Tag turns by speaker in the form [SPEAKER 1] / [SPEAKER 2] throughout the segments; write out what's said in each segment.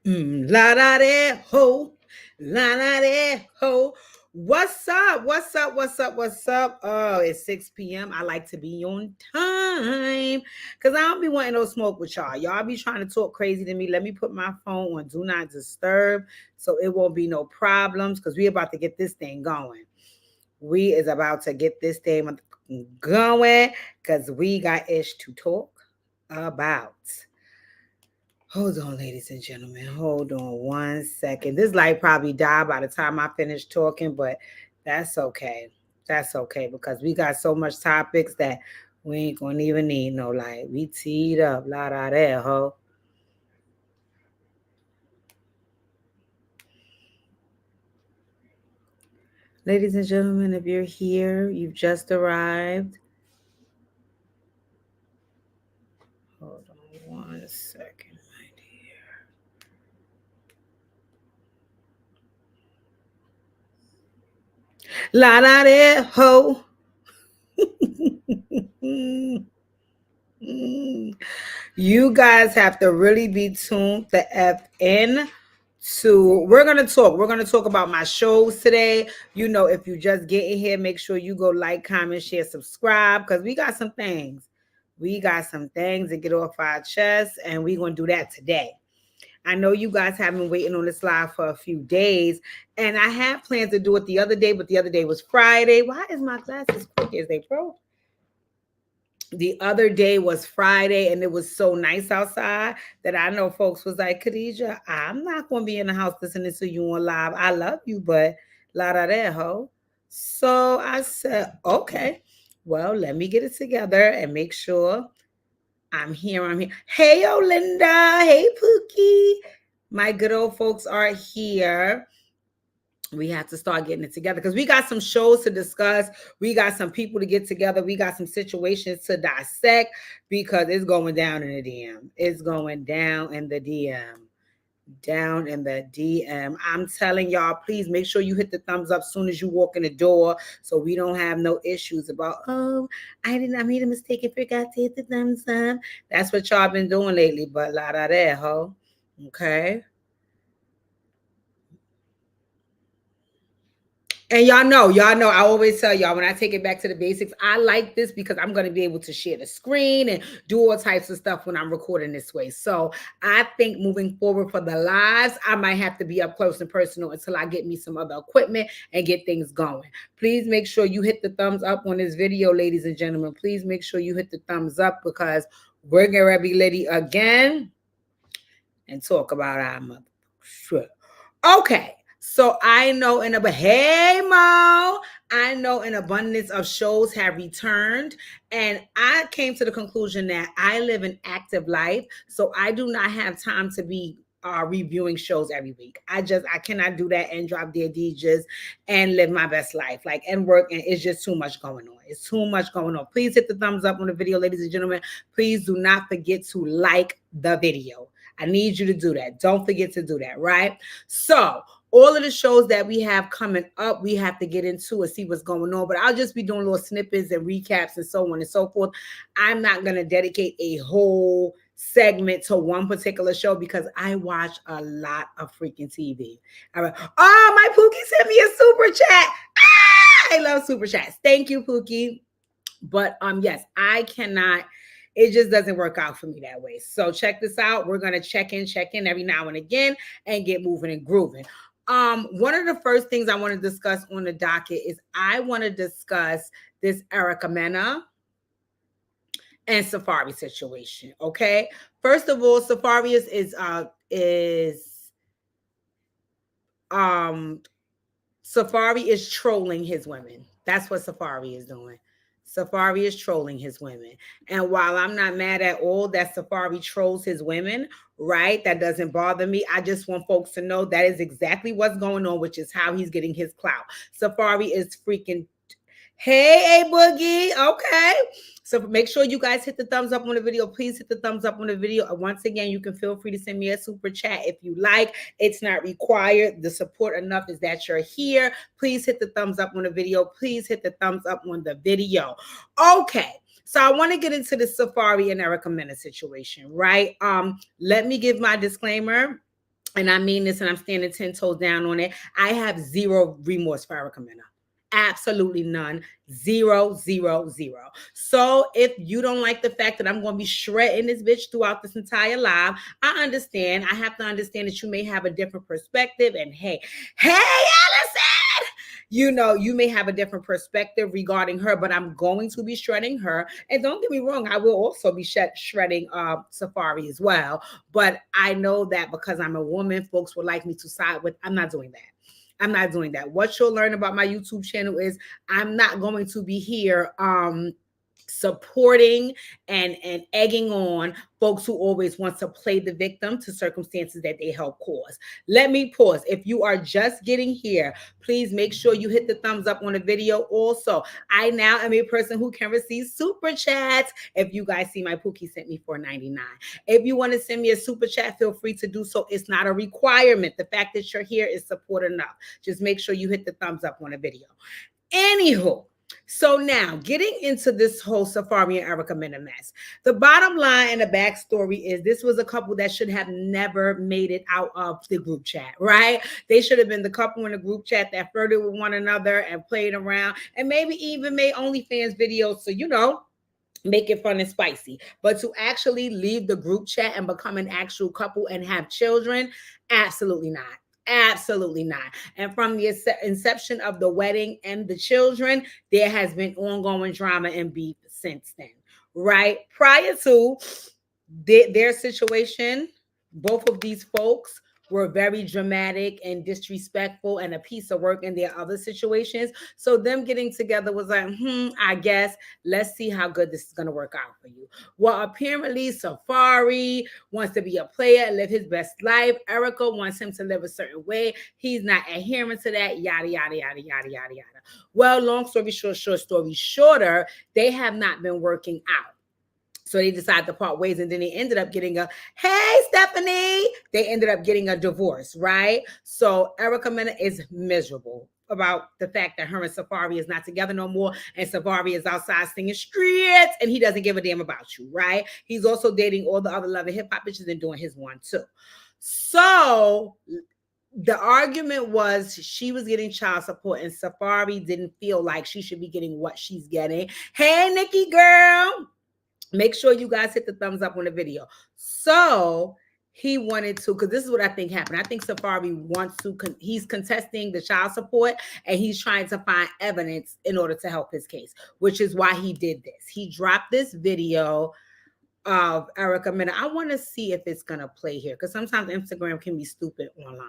[SPEAKER 1] La da de ho, la da de ho. What's up? What's up? What's up? What's up? Oh, it's 6 p.m. I like to be on time because I don't be wanting no smoke with y'all. Y'all be trying to talk crazy to me. Let me put my phone on do not disturb so it won't be no problems because we about to get this thing going. We is about to get this thing going because we got ish to talk about. Hold on, ladies and gentlemen. Hold on 1 second. This light probably died by the time I finish talking, but that's okay. That's okay because we got so much topics that we ain't gonna even need no light. We teed up, la da there, ho. Ladies and gentlemen, if you're here, you've just arrived. Hold on 1 second, my dear. La da there, ho. You guys have to really be tuned the F in to we're gonna talk about my shows today. If you just get in here, make sure you go like, comment, share, subscribe, because we got some things to get off our chest, and we're gonna do that today. I know you guys have been waiting on this live for a few days, and I had plans to do it the other day, but the other day was Friday. Why is my glasses crooked? Is they broke? The other day was Friday and it was so nice outside that I know folks was like, Khadija, I'm not going to be in the house listening to you on live. I love you, but la da da ho. So I said, okay, well, let me get it together and make sure I'm here. I'm here. Hey, Olinda. Hey, Pookie. My good old folks are here. We have to start getting it together because we got some shows to discuss. We got some people to get together. We got some situations to dissect because it's going down in the DM. It's going down in the DM. Down in the DM. I'm telling y'all, please make sure you hit the thumbs up soon as you walk in the door so we don't have no issues about, oh, I made a mistake and forgot to hit the thumbs up. That's what y'all been doing lately, but la da there, ho. Okay. And y'all know, I always tell y'all when I take it back to the basics, I like this because I'm going to be able to share the screen and do all types of stuff when I'm recording this way. So I think moving forward for the lives, I might have to be up close and personal until I get me some other equipment and get things going. Please make sure you hit the thumbs up on this video, ladies and gentlemen. Please make sure you hit the thumbs up because we're going to be ready again and talk about our mother. Sure. Okay. So I know hey Mo, I know an abundance of shows have returned, and I came to the conclusion that I live an active life, so I do not have time to be reviewing shows every week. I cannot do that and drop dead DJs and live my best life, like, and work, and it's just too much going on. It's too much going on. Please hit the thumbs up on the video, ladies and gentlemen. Please do not forget to like the video. I need you to do that. Don't forget to do that, right? So all of the shows that we have coming up, we have to get into and see what's going on. But I'll just be doing little snippets and recaps and so on and so forth. I'm not going to dedicate a whole segment to one particular show because I watch a lot of freaking TV. All right. Oh, my Pookie sent me a super chat. I love super chats. Thank you, Pookie. But yes, I cannot. It just doesn't work out for me that way. So check this out. We're gonna check in every now and again and get moving and grooving. One of the first things I want to discuss on the docket is I want to discuss this Erica Mena and Safaree situation. Okay. First of all, Safaree Safaree is trolling his women. That's what Safaree is doing. Safaree is trolling his women. And while I'm not mad at all that Safaree trolls his women, right? That doesn't bother me. I just want folks to know that is exactly what's going on, which is how he's getting his clout. Safaree is freaking. Hey, A Boogie. Okay. So make sure you guys hit the thumbs up on the video. Please hit the thumbs up on the video. Once again, you can feel free to send me a super chat if you like. It's not required. The support enough is that you're here. Please hit the thumbs up on the video. Please hit the thumbs up on the video. Okay. So I want to get into the Safaree and Erica Mena situation, right? Let me give my disclaimer. and I mean this, and I'm standing 10 toes down on it, I have zero remorse for Erica Mena. Absolutely none. Zero, zero, zero. So if you don't like the fact that I'm going to be shredding this bitch throughout this entire live, I understand. I have to understand that you may have a different perspective. And hey, Allison, you know, you may have a different perspective regarding her, but I'm going to be shredding her. And don't get me wrong, I will also be shredding Safari as well. But I know that because I'm a woman, folks would like me to side with. I'm not doing that. I'm not doing that. What you'll learn about my YouTube channel is I'm not going to be here supporting and egging on folks who always want to play the victim to circumstances that they help cause. Let me pause. If you are just getting here, please make sure you hit the thumbs up on the video. Also, I now am a person who can receive super chats. If you guys see, my Pookie sent me $4.99. If you want to send me a super chat, feel free to do so. It's not a requirement. The fact that you're here is support enough. Just make sure you hit the thumbs up on the video. Anywho, so now getting into this whole Safari and Erica Mena mess. The bottom line and the backstory is this was a couple that should have never made it out of the group chat, right? They should have been the couple in the group chat that flirted with one another and played around and maybe even made OnlyFans videos. So, you know, make it fun and spicy. But to actually leave the group chat and become an actual couple and have children, absolutely not. Absolutely not. And from the inception of the wedding and the children, there has been ongoing drama and beef since then, right? Prior to their situation, both of these folks were very dramatic and disrespectful and a piece of work in their other situations. So them getting together was like, I guess let's see how good this is going to work out for you. Well, apparently Safari wants to be a player and live his best life. Erica wants him to live a certain way. He's not adhering to that, yada, yada, yada, yada, yada, yada. Well, long story short, short story shorter, they have not been working out. So they decided to part ways, and then they ended up getting hey, Stephanie, they ended up getting a divorce, right? So Erica Mena is miserable about the fact that her and Safari is not together no more, and Safari is outside singing streets, and he doesn't give a damn about you, right? He's also dating all the other Love and Hip Hop bitches and doing his one too. So the argument was she was getting child support and Safari didn't feel like she should be getting what she's getting. Hey, Nikki girl. Make sure you guys hit the thumbs up on the video. So he wanted to, because this is what I think happened. I think Safari wants to, he's contesting the child support and he's trying to find evidence in order to help his case, which is why he did this. He dropped this video of Erica Mena. I want to see if it's going to play here because sometimes Instagram can be stupid online.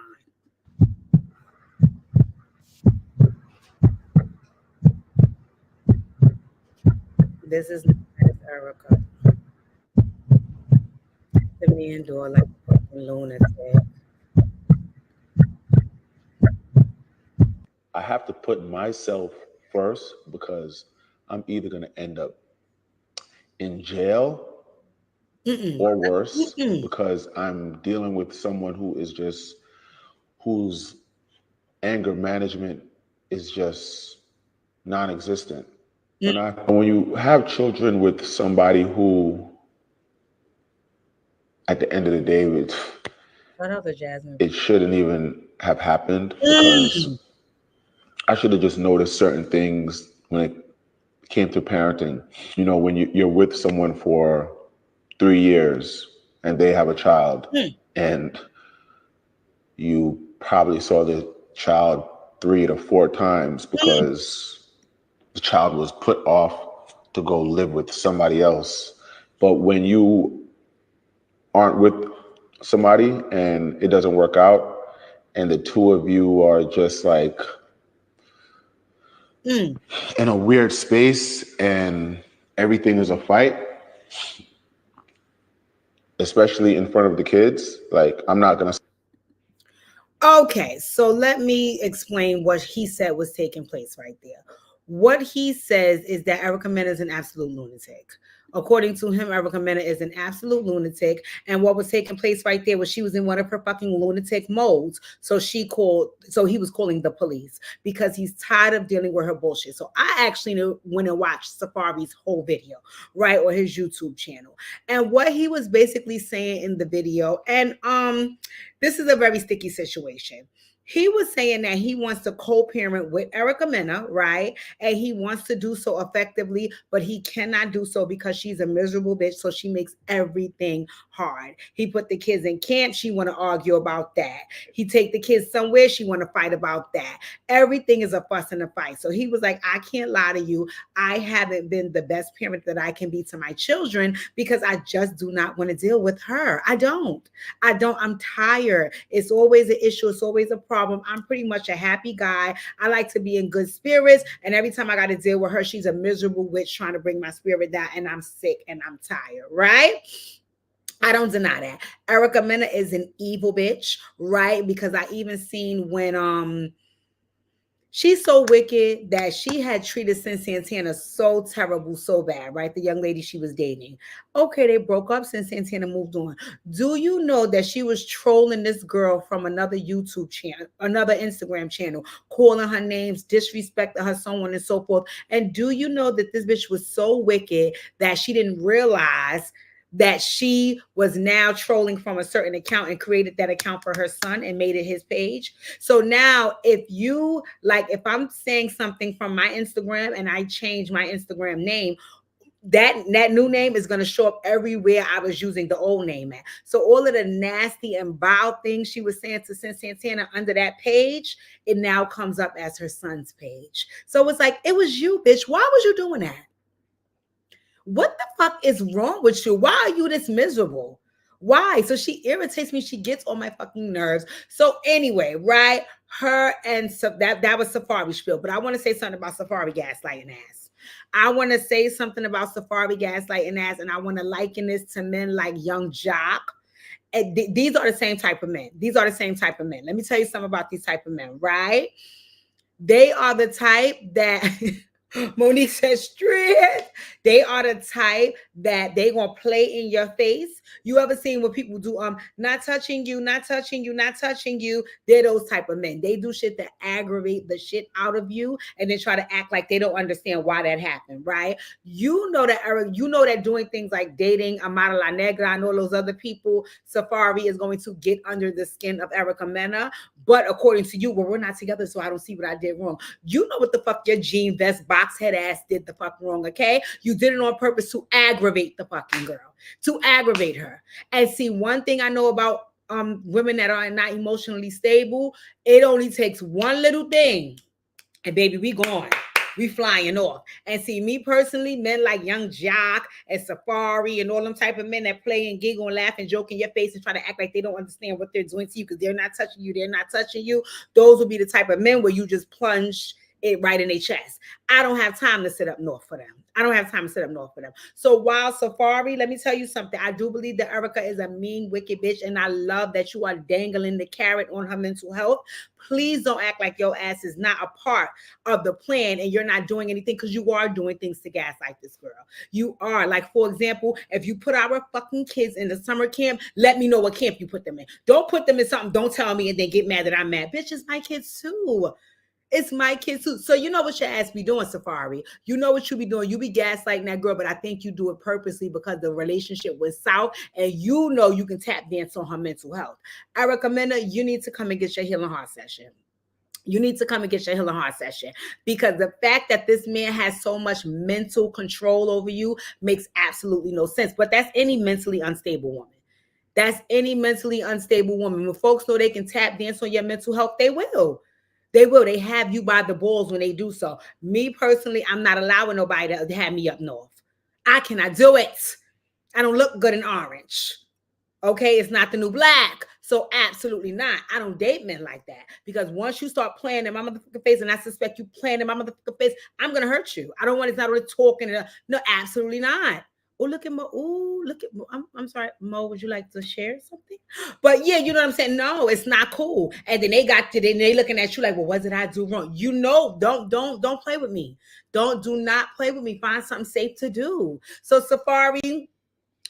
[SPEAKER 1] This is Erica. The man door like a fucking lunatic.
[SPEAKER 2] I have to put myself first because I'm either going to end up in jail or worse because I'm dealing with someone who is just, whose anger management is just non-existent. When you have children with somebody who, at the end of the day, it shouldn't even have happened because I should have just noticed certain things when it came to parenting. You know, when you're with someone for 3 years and they have a child and you probably saw the child 3 to 4 times because the child was put off to go live with somebody else. But when you aren't with somebody and it doesn't work out and the two of you are just like in a weird space and everything is a fight, especially in front of the kids, like I'm not gonna.
[SPEAKER 1] Okay, so let me explain what he said was taking place right there. What he says is that Erica Mena is an absolute lunatic. According to him, Erica Mena is an absolute lunatic. And what was taking place right there was she was in one of her fucking lunatic modes. So he was calling the police because he's tired of dealing with her bullshit. So I actually went and watched Safari's whole video, right, or his YouTube channel. And what he was basically saying in the video, and this is a very sticky situation. He was saying that he wants to co-parent with Erica Mena, right? And he wants to do so effectively, but he cannot do so because she's a miserable bitch. So she makes everything hard. He put the kids in camp. She want to argue about that. He take the kids somewhere. She want to fight about that. Everything is a fuss and a fight. So he was like, I can't lie to you. I haven't been the best parent that I can be to my children because I just do not want to deal with her. I don't. I'm tired. It's always an issue. It's always a problem. I'm pretty much a happy guy. I like to be in good spirits. And every time I got to deal with her, she's a miserable witch trying to bring my spirit down. And I'm sick and I'm tired, right? I don't deny that. Erica Mena is an evil bitch, right? Because I even seen when she's so wicked that she had treated Sin Santana so terrible, so bad, right? The young lady she was dating. Okay, they broke up. Sin Santana moved on. Do you know that she was trolling this girl from another YouTube channel, another Instagram channel, calling her names, disrespecting her, so on and so forth? And do you know that this bitch was so wicked that she didn't realize that she was now trolling from a certain account and created that account for her son and made it his page? So now if I'm saying something from my Instagram and I change my Instagram name, that new name is going to show up everywhere I was using the old name at. So all of the nasty and vile things she was saying to Sin Santana under that page, it now comes up as her son's page. So it's like, it was you, bitch. Why was you doing that? What the fuck is wrong with you? Why are you this miserable? Why? So she irritates me. She gets on my fucking nerves. So anyway, right? Her and that was Safari spiel. But I want to say something about Safari gaslighting ass. I want to say something about Safari gaslighting ass, and I want to liken this to men like Young Jock. And these are the same type of men. These are the same type of men. Let me tell you something about these type of men, right? They are the type that Monique says straight. They are the type that they gonna play in your face. You ever seen what people do? Not touching you, not touching you, not touching you. They're those type of men. They do shit that aggravate the shit out of you, and then try to act like they don't understand why that happened. Right? You know that, Eric. You know that doing things like dating Amara La Negra and all those other people, Safari is going to get under the skin of Erica Mena. But according to you, well, we're not together, so I don't see what I did wrong. You know what the fuck your jean vest box head ass did the fuck wrong, okay? You did it on purpose to aggravate the fucking girl, to aggravate her. And see, one thing I know about women that are not emotionally stable, it only takes one little thing, and baby, we gone. We flying off. And see, me personally, men like Young Jock and Safari and all them type of men that play and giggle and laugh and joke in your face and try to act like they don't understand what they're doing to you because they're not touching you. They're not touching you. Those will be the type of men where you just plunge it right in their chest. I don't have time to sit up north for them. I don't have time to sit up north for them. So while Safari, let me tell you something. I do believe that Erica is a mean, wicked bitch, and I love that you are dangling the carrot on her mental health. Please don't act like your ass is not a part of the plan and you're not doing anything, because you are doing things to gaslight this girl. You are. Like, for example, if you put our fucking kids in the summer camp, let me know what camp you put them in. Don't put them in something, don't tell me, and then get mad that I'm mad. Bitch, it's my kids too. It's my kids too. So you know what your ass be doing, Safari. You know what you be doing. You be gaslighting that girl, but I think you do it purposely because the relationship went south and you know you can tap dance on her mental health. Erica Mena, you need to come and get your healing heart session. You need to come and get your healing heart session, because the fact that this man has so much mental control over you makes absolutely no sense. But that's any mentally unstable woman. That's any mentally unstable woman. When folks know they can tap dance on your mental health, they will. They will. They have you by the balls when they do so. Me personally, I'm not allowing nobody to have me up north. I cannot do it. I don't look good in orange. Okay, it's not the new black. So absolutely not. I don't date men like that, because once you start playing in my motherfucking face, and I suspect you playing in my motherfucking face, I'm going to hurt you. I don't want, it's not only talking. No, absolutely not. Oh, look at Mo. Oh, look at Mo. I'm sorry, Mo. Would you like to share something? But yeah, you know what I'm saying? No, it's not cool. And then they looking at you like, well, what did I do wrong? You know, don't play with me. Do not play with me. Find something safe to do. So Safari,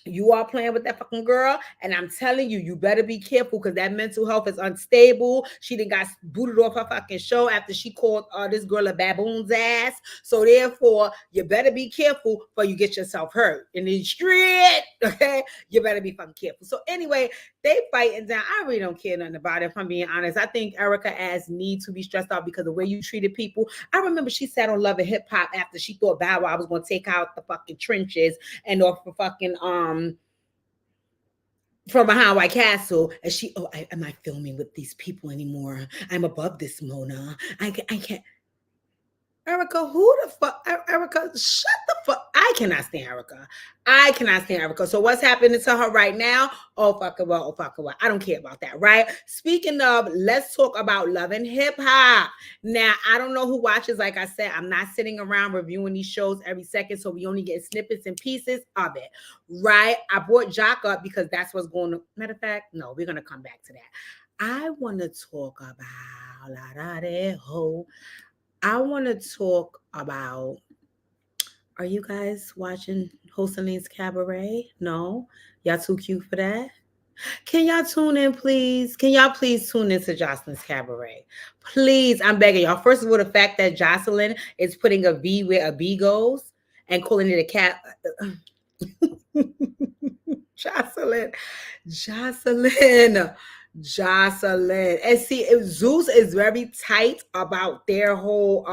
[SPEAKER 1] you are playing with that fucking girl, and I'm telling you, you better be careful because that mental health is unstable. She done got booted off her fucking show after she called this girl a baboon's ass. So therefore, you better be careful before you get yourself hurt in the street. Okay, you better be fucking careful. So anyway, they fighting down. I really don't care nothing about it. If I'm being honest, I think Erica as need to be stressed out because the way you treated people. I remember she sat on Love and Hip Hop after she thought Bow Wow was going to take out the fucking trenches and off the fucking from behind White Castle, and she, am I filming with these people anymore? I'm above this, Mona. I can't. Erica, who the fuck? Erica, shut the fuck. I cannot stand Erica. I cannot stand Erica. So what's happening to her right now? Oh, fuck her well. Oh, fuck her well. I don't care about that, right? Speaking of, let's talk about Love and Hip Hop. Now, I don't know who watches. Like I said, I'm not sitting around reviewing these shows every second, so we only get snippets and pieces of it, right? I brought Jock up because that's what's going on. Matter of fact, no, we're going to come back to that. I want to talk about I want to talk about, are you guys watching Hoseline's Cabaret? No? Y'all too cute for that? Can y'all tune in, please? Can y'all please tune into Jocelyn's Cabaret? Please, I'm begging y'all. First of all, the fact that Jocelyn is putting a V where a B goes and calling it a cat. Jocelyn. And see, if Zeus is very tight about their whole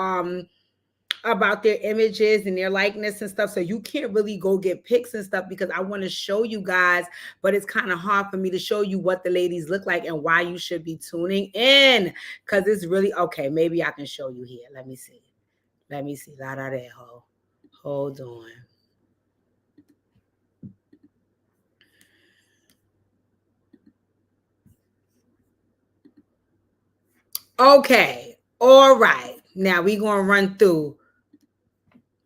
[SPEAKER 1] about their images and their likeness and stuff, so you can't really go get pics and stuff because I want to show you guys, but it's kind of hard for me to show you what the ladies look like and why you should be tuning in, because it's really okay. Maybe I can show you here. Let me see. La da de ho. Hold on. Okay. All right. Now we're going to run through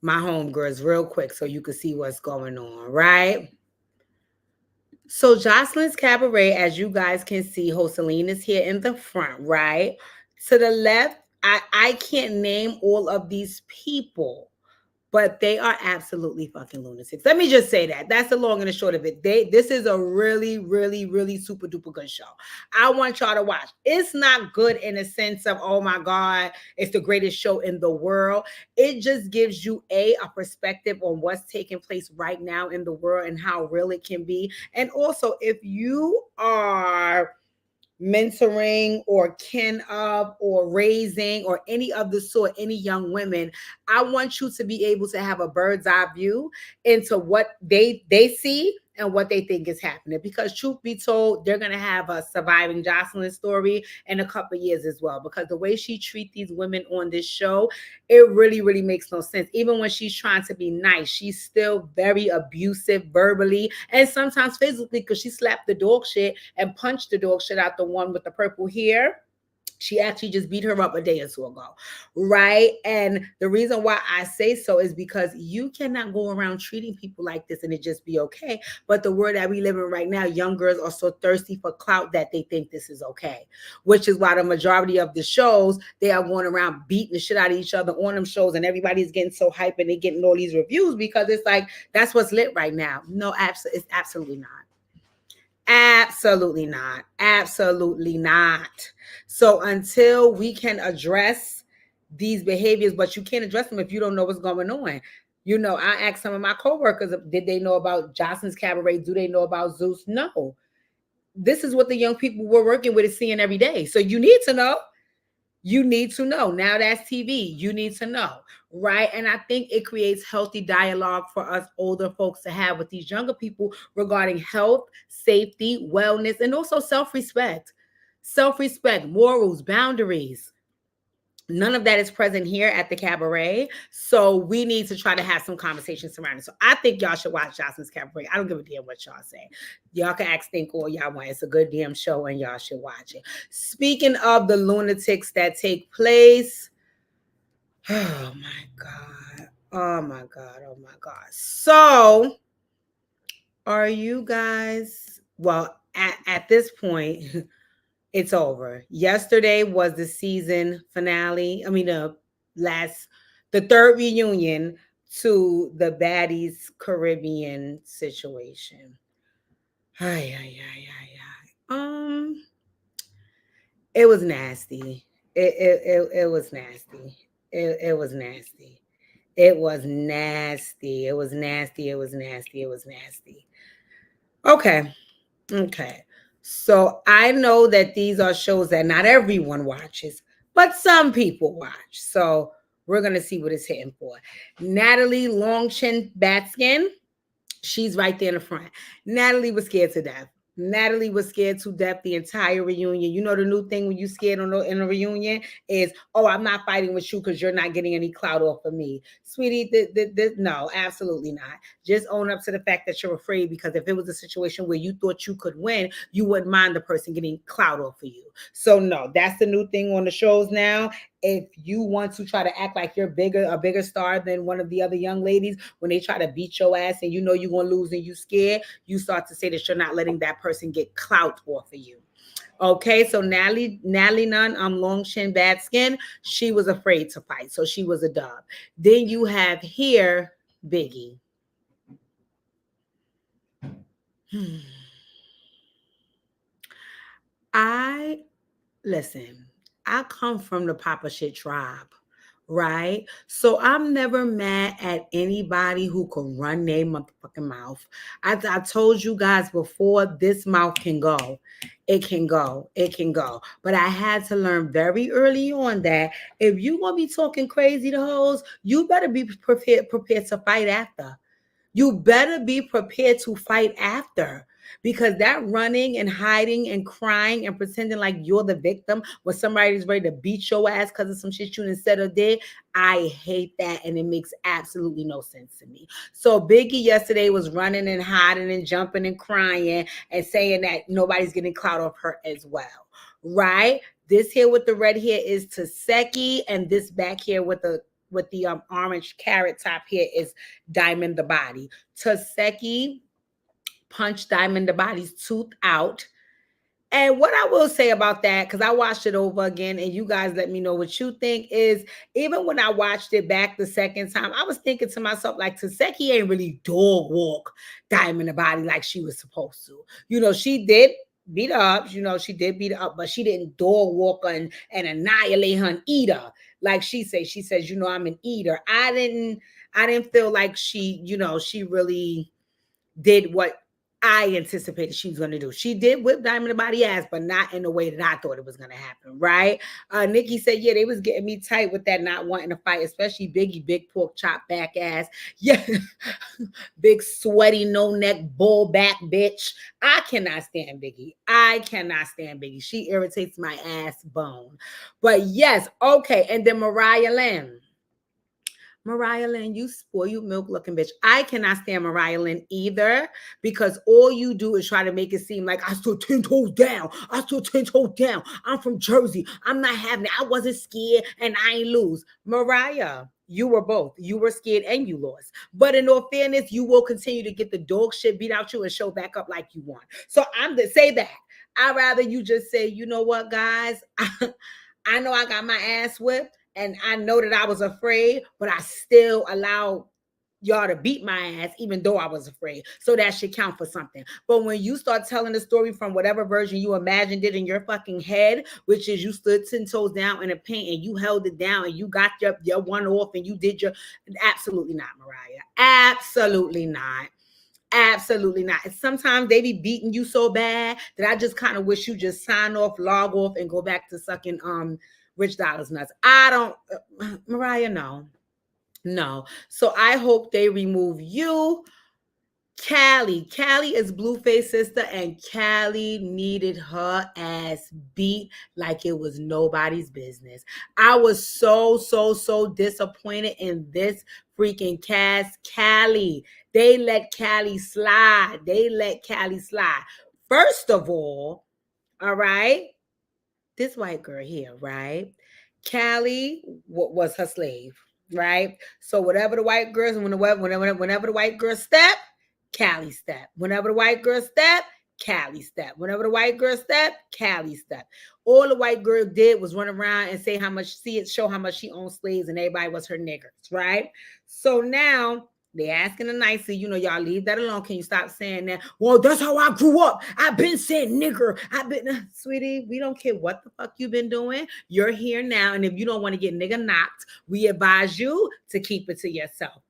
[SPEAKER 1] my homegirls real quick so you can see what's going on, right? So Jocelyn's Cabaret, as you guys can see, Hoseline is here in the front, right? To the left, I can't name all of these people, but they are absolutely fucking lunatics. Let me just say that. That's the long and the short of it. This is a really, really, really super duper good show. I want y'all to watch. It's not good in a sense of, oh my God, it's the greatest show in the world. It just gives you a perspective on what's taking place right now in the world and how real it can be. And also, if you are mentoring or kin of or raising or any of the sort, any young women, I want you to be able to have a bird's eye view into what they see and what they think is happening, because truth be told, they're going to have a surviving Jocelyn story in a couple of years as well, because the way she treats these women on this show, it really, really makes no sense. Even when she's trying to be nice, she's still very abusive verbally and sometimes physically, because she slapped the dog shit and punched the dog shit out the one with the purple hair. She actually just beat her up a day or two ago, right? And the reason why I say so is because you cannot go around treating people like this and it just be okay. But the world that we live in right now, young girls are so thirsty for clout that they think this is okay, which is why the majority of the shows, they are going around beating the shit out of each other on them shows, and everybody's getting so hype and they're getting all these reviews because it's like, that's what's lit right now. No, it's absolutely not. Absolutely not. Absolutely not. So until we can address these behaviors, but you can't address them if you don't know what's going on. You know, I asked some of my coworkers, did they know about Jocelyn's Cabaret? Do they know about Zeus? No. This is what the young people we're working with is seeing every day. So you need to know. You need to know. Now that's TV. You need to know, right? And I think it creates healthy dialogue for us older folks to have with these younger people regarding health, safety, wellness, and also self-respect. Self-respect, morals, boundaries. None of that is present here at the Cabaret. So we need to try to have some conversations surrounding it. So I think y'all should watch Jocelyn's Cabaret. I don't give a damn what y'all say. Y'all can ask, think all y'all want. It's a good damn show and y'all should watch it. Speaking of the lunatics that take place. Oh my God. Oh my God. Oh my God. So Are you guys, well, at this point, it's over. Yesterday was the season finale. I mean, the third reunion to the Baddies Caribbean situation. Ay, ay, ay, ay, ay. It was nasty. It was nasty. It was nasty. It was nasty. It was nasty. It was nasty. It was nasty. Okay. Okay. So I know that these are shows that not everyone watches, but some people watch. So we're going to see what it's hitting for. Natalie Longchin Batskin, she's right there in the front. Natalie was scared to death. Natalie was scared to death the entire reunion. You know the new thing when you scared in a reunion is, oh, I'm not fighting with you because you're not getting any clout off of me. Sweetie, no, absolutely not. Just own up to the fact that you're afraid, because if it was a situation where you thought you could win, you wouldn't mind the person getting clout off of you. So no, that's the new thing on the shows now. If you want to try to act like you're a bigger star than one of the other young ladies, when they try to beat your ass and you know you're going to lose and you scared, you start to say that you're not letting that person get clout off of you. Okay, so Natalie Nunn, Longchin Batskin, she was afraid to fight, so she was a dub. Then you have here Biggie. Listen, I come from the Papa Shit tribe, right? So I'm never mad at anybody who can run their motherfucking mouth. I told you guys before, this mouth can go. It can go. It can go. But I had to learn very early on that if you're going to be talking crazy to hoes, you better be prepared to fight after. You better be prepared to fight after, because that running and hiding and crying and pretending like you're the victim when somebody's ready to beat your ass because of some shit you instead of did, I hate that, and it makes absolutely no sense to me. So Biggie yesterday was running and hiding and jumping and crying and saying that nobody's getting clout off her as well, right? This here with the red hair is Taseki, and this back here with the orange carrot top here is Diamond the Body. Taseki punched Diamond the Body's tooth out. And what I will say about that, because I watched it over again, and you guys let me know what you think, is even when I watched it back the second time, I was thinking to myself, like, Taseki ain't really dog walk Diamond the Body like she was supposed to. You know, she did beat her up, she did beat her up, but she didn't dog walk her and annihilate her and eat her. Like she says, I'm an eater. I didn't feel like she really did what I anticipated she was going to do. She did whip Diamond the Body ass, but not in the way that I thought it was going to happen, right? Nikki said, yeah, they was getting me tight with that not wanting to fight, especially Biggie, big pork chop back ass. Yeah, big sweaty, no neck, bull back bitch. I cannot stand Biggie. She irritates my ass bone. But yes, okay. And then Mariah Lynn, you spoiled milk looking bitch. I cannot stand Mariah Lynn either, because all you do is try to make it seem like I stood 10 toes down. I'm from Jersey. I'm not having it. I wasn't scared and I ain't lose. Mariah, you were both. You were scared and you lost. But in all fairness, you will continue to get the dog shit beat out you and show back up like you won. So say that. I'd rather you just say, you know what, guys? I know I got my ass whipped, and I know that I was afraid, but I still allowed y'all to beat my ass, even though I was afraid. So that should count for something. But when you start telling the story from whatever version you imagined it in your fucking head, which is you stood 10 toes down in the paint and you held it down and you got your one off and you did absolutely not, Mariah. Absolutely not. Absolutely not. And sometimes they be beating you so bad that I just kind of wish you just sign off, log off, and go back to sucking Rich Dollars nuts. I don't, Mariah, no. So I hope they remove you. Callie is Blueface sister, and Callie needed her ass beat like it was nobody's business. I was so disappointed in this freaking cast. Callie, they let Callie slide. First of all right, this white girl here, right? Callie was her slave, right? So whatever the white girls, whenever the white girl step, Callie step. Whenever the white girl step, Callie step. Whenever the white girl step, Callie step. All the white girl did was run around and say how much, show how much she owned slaves, and everybody was her niggers, right? So now they asking her nicely, y'all leave that alone. Can you stop saying that? Well, that's how I grew up. I've been saying nigger. Sweetie, we don't care what the fuck you've been doing. You're here now. And if you don't want to get nigger knocked, we advise you to keep it to yourself.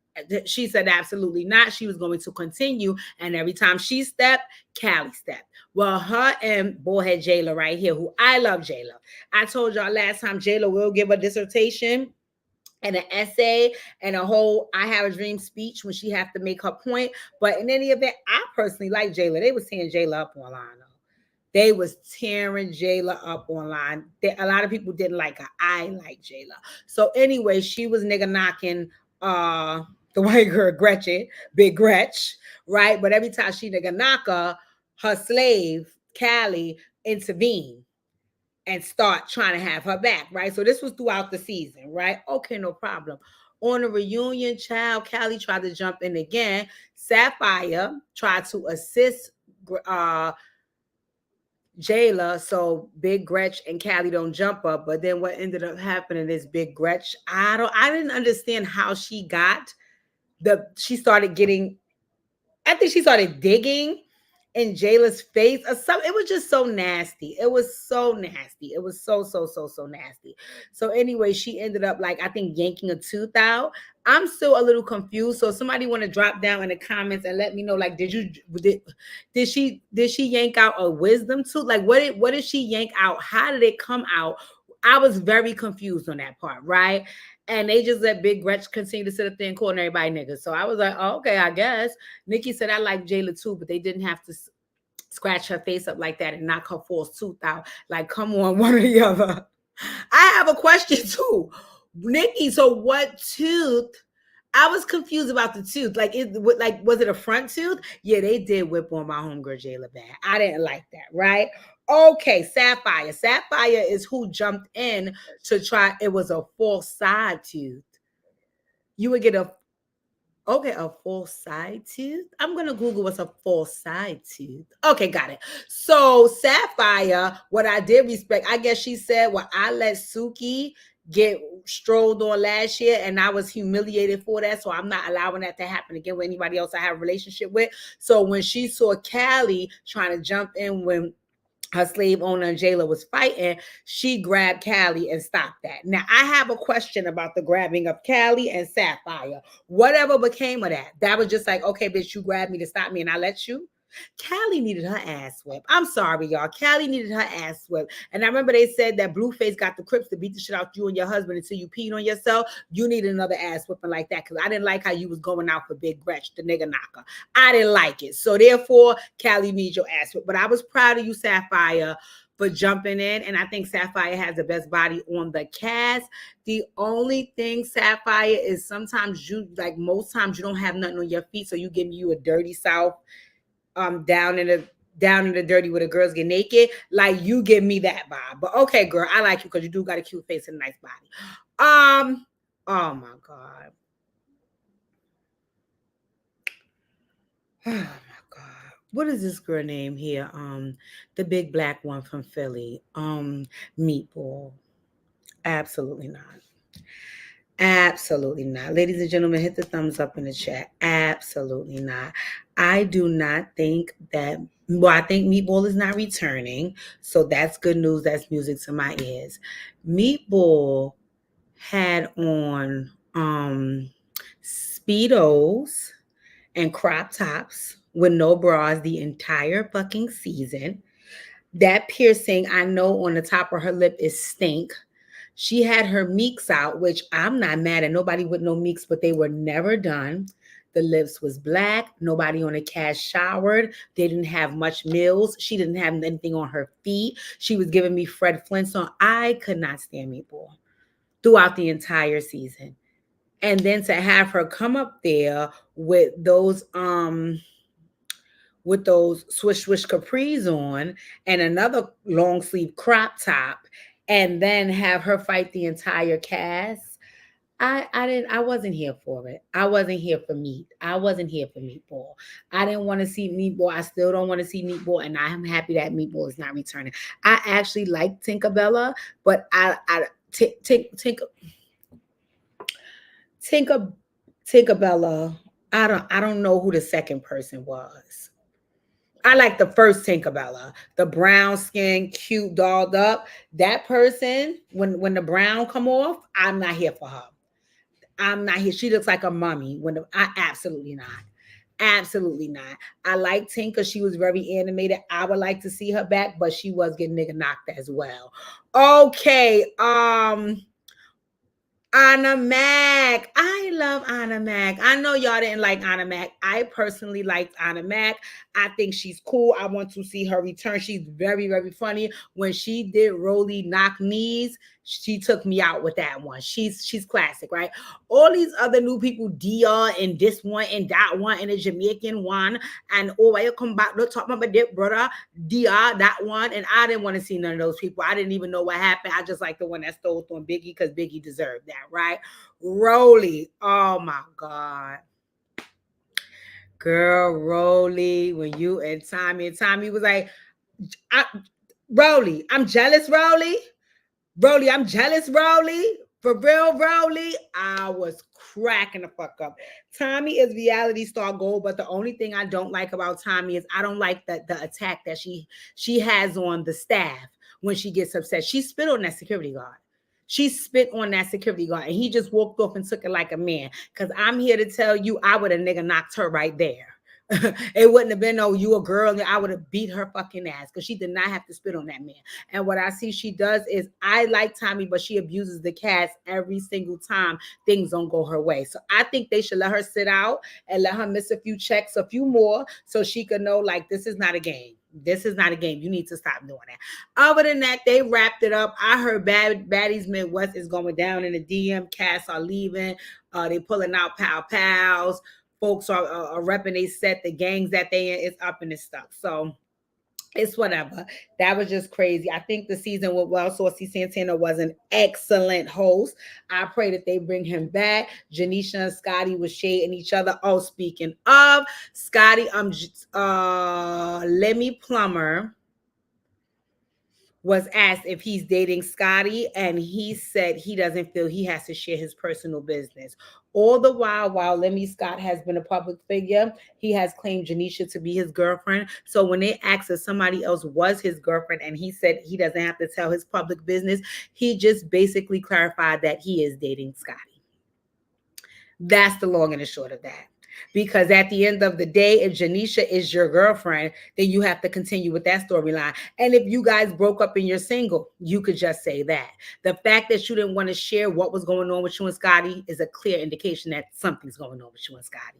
[SPEAKER 1] She said absolutely not. She was going to continue. And every time she stepped, Callie stepped. Well, her and Bullhead Jayla right here, who I love Jayla. I told y'all last time Jayla will give a dissertation and an essay and a whole I Have a Dream speech when she have to make her point. But in any event, I personally like Jayla. They was tearing Jayla up online. They was tearing Jayla up online. A lot of people didn't like her. I like Jayla. So anyway, she was nigga knocking the white girl Gretchen, Big Gretch, right? But every time she nigga knock her slave, Callie, intervened and start trying to have her back, right? So this was throughout the season, right? Okay, no problem. On the reunion, child, Callie tried to jump in again. Sapphire tried to assist Jayla so Big Gretch and Callie don't jump up. But then what ended up happening is Big Gretch, I didn't understand how she got she started getting, I think she started digging in Jayla's face or something. It was just so nasty. It was so nasty. It was so nasty. So anyway, she ended up I think yanking a tooth out. I'm still a little confused. So if somebody want to drop down in the comments and let me know, did she yank out a wisdom tooth? What did she yank out? How did it come out? I was very confused on that part, right? And they just let Big Gretch continue to sit up there and calling everybody niggas. So I was like, oh, okay, I guess. Nikki said, I like Jayla too, but they didn't have to scratch her face up like that and knock her false tooth out. Come on, one or the other. I have a question too. Nikki, so what tooth? I was confused about the tooth. Was it a front tooth? Yeah, they did whip on my homegirl Jayla bad. I didn't like that, right? Okay, Sapphire. Sapphire is who jumped in to try. It was a false side tooth. You would get a false side tooth. I'm going to Google what's a false side tooth. Okay, got it. So Sapphire, what I did respect, I guess she said, well, I let Suki get strolled on last year and I was humiliated for that. So I'm not allowing that to happen again with anybody else I have a relationship with. So when she saw Callie trying to jump in when her slave owner Jayla was fighting, she grabbed Callie and stopped that. Now, I have a question about the grabbing of Callie and Sapphire. Whatever became of that? That was just okay, bitch, you grabbed me to stop me and I let you? Callie needed her ass whipped. I'm sorry, y'all. Callie needed her ass whipped. And I remember they said that Blueface got the Crips to beat the shit out you and your husband until you peed on yourself. You needed another ass whipping like that because I didn't like how you was going out for Big Gretch, the nigga knocker. I didn't like it. So therefore, Callie needs your ass whipped. But I was proud of you, Sapphire, for jumping in. And I think Sapphire has the best body on the cast. The only thing, Sapphire, is sometimes most times you don't have nothing on your feet. So you give you a dirty south. Down in the dirty where the girls get naked, you give me that vibe. But okay, girl, I like you because you do got a cute face and a nice body. Oh my god. Oh my god. What is this girl name here? The big black one from Philly. Meatball. Absolutely not. Absolutely not. Ladies and gentlemen, hit the thumbs up in the chat. Absolutely not. I do not think that, I think Meatball is not returning. So that's good news. That's music to my ears. Meatball had on Speedos and crop tops with no bras the entire fucking season. That piercing, I know on the top of her lip is stink. She had her meeks out, which I'm not mad at nobody with no meeks, but they were never done. The lips was black. Nobody on the cast showered. They didn't have much meals. She didn't have anything on her feet. She was giving me Fred Flintstone. I could not stand Meatball throughout the entire season. And then to have her come up there with those swish swish capris on and another long sleeve crop top, and then have her fight the entire cast. I wasn't here for it. I wasn't here for meat. I wasn't here for Meatball. I didn't want to see Meatball. I still don't want to see Meatball, and I am happy that Meatball is not returning. I actually like Tinkerbella, but Tinker Tinkerbella. I don't know who the second person was. I like the first Tinkerbella, the brown skin, cute, dolled up. That person, when the brown come off, I'm not here for her. I'm not here. She looks like a mummy. I absolutely not. Absolutely not. I like Tink because she was very animated. I would like to see her back, but she was getting nigga knocked as well. Okay. Anna Mac. I love Anna Mac. I know y'all didn't like Anna Mac. I personally liked Anna Mac. I think she's cool. I want to see her return. She's very, very funny. When she did Rolly Knock Knees, she took me out with that one. She's classic, right? All these other new people, Dia and this one and that one and a Jamaican one, and oh, I come back to talk about my brother, Dia, that one. And I didn't want to see none of those people. I didn't even know what happened. I just like the one that stole on Biggie because Biggie deserved that, right? Rolly, oh my God. Girl, Rolly, when you and Tommy was like, Rolly, I'm jealous, Rolly. Rolly, I'm jealous, Rolly. For real, Rolly. I was cracking the fuck up. Tommy is reality star gold, but the only thing I don't like about Tommy is I don't like the attack that she has on the staff when she gets upset. She spit on that security guard. She spit on that security guard, and he just walked off and took it like a man. Because I'm here to tell you, I would have nigga knocked her right there. It wouldn't have been, no, you a girl, and I would have beat her fucking ass because she did not have to spit on that man. And what I see she does is, I like Tommy, but she abuses the cast every single time things don't go her way. So I think they should let her sit out and let her miss a few checks, a few more, so she could know, like, this is not a game. This is not a game. You need to stop doing that. Other than that, they wrapped it up. I heard Baddies Midwest is going down in the DM. Cast are leaving. They pulling out pals. Folks are repping they set. The gangs that they in is up and it's stuff. So it's whatever. That was just crazy. I think the season with well, Saucy Santana was an excellent host. I pray that they bring him back. Janisha and Scotty was shading each other. Oh, speaking of Scotty, Lemmy Plummer was asked if he's dating Scotty, and he said he doesn't feel he has to share his personal business. All the while Lemmy Scott has been a public figure, he has claimed Janisha to be his girlfriend. So when they asked if somebody else was his girlfriend and he said he doesn't have to tell his public business, he just basically clarified that he is dating Scotty. That's the long and the short of that. Because at the end of the day, if Janisha is your girlfriend, then you have to continue with that storyline. And if you guys broke up and you're single, you could just say that. The fact that you didn't want to share what was going on with you and Scotty is a clear indication that something's going on with you and Scotty.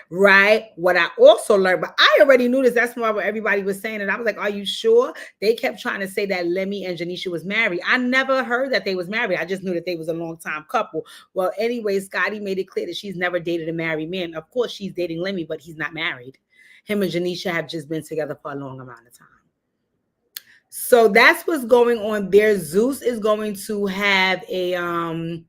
[SPEAKER 1] Right? What I also learned, but I already knew this. That's why what everybody was saying. And I was like, are you sure? They kept trying to say that Lemmy and Janisha was married. I never heard that they was married. I just knew that they was a long-time couple. Well, anyway, Scotty made it clear that she's never dated a married man. Of course, she's dating Lemmy, but he's not married. Him and Janisha have just been together for a long amount of time. So that's what's going on there. Zeus is going to have a